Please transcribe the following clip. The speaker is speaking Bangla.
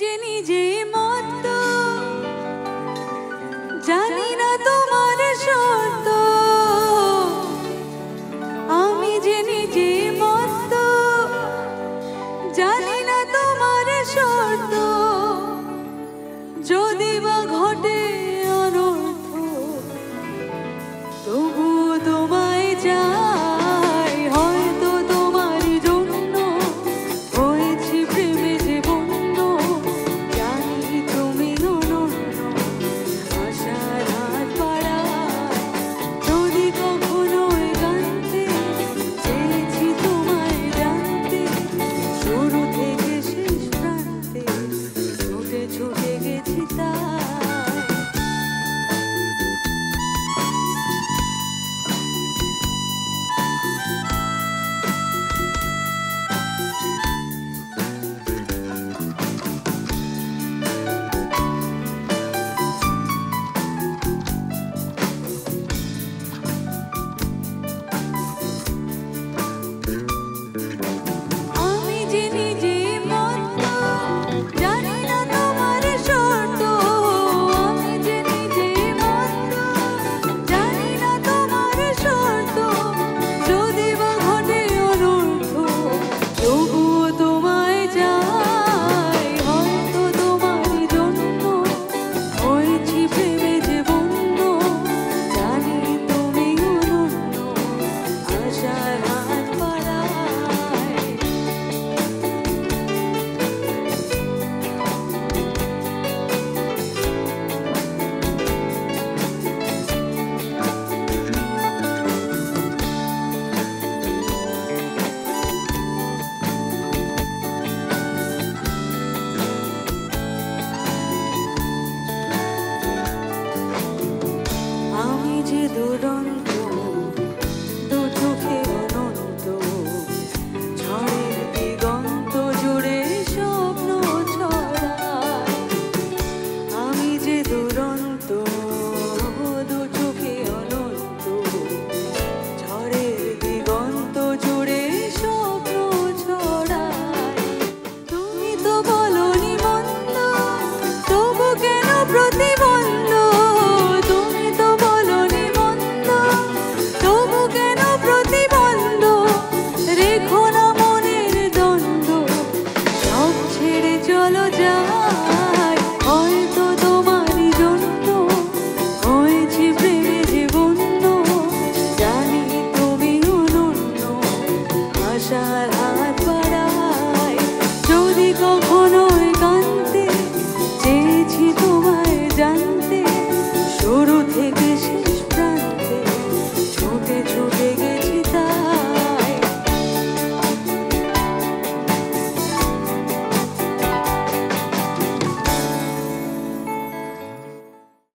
যে নিজে মত জানি না তোমার সত্য, আমি যে নিজে মত জানি না তোমার সত্য। যদি বা ঘটে অনর্থ তবুও তোমায় চাই, হয়তো তোমার জন্য হয়েছি প্রেমে যে বন্য। জানি তুমি অনন্য আশার হাত বাড়ায়, যদি কখনো একান্তে চেয়েছি তোমায় জানতে। শুরু থেকে শেষ প্রান্তে ছুটে ছুটে গেছি তাই। আমি যে নিজে মত জানি না তোমার শর্ত, আমি যে নিজে মত জানি না তোমার শর্ত। যদি বা ঘটে অনর্থ তবুও তোমায় চাই, হয়তো তোমার জন্য হয়েছি প্রেমে যে বন্য। জানি তুমি অনন্য আশার হাত বাড়ায়। আমি যে দুরন্ত দু চোখে অনন্ত, ঝড়ের দিগন্ত জুড়ে স্বপ্ন ছড়ায়। আমি যে দুরন্ত দু চোখে অনন্ত, ঝড়ের দিগন্ত জুড়ে স্বপ্ন ছড়ায়। তুমি তো বলোনি মন্দ, তবু কেন প্রতিবন্ধ? তুমি তো বলোনি মন্দ, তবু কেন প্রতিবন্ধ? রেখো না মনের দ্বন্দ্ব, সব ছেড়ে চলো যাই। হয়তো তোমারই জন্য হয়েছি প্রেমে যে বন্য। জানি তুমি অনন্য আশার হাত বাড়ায়, যদি কখনো একান্তে চেয়েছি তোমায় জানতে।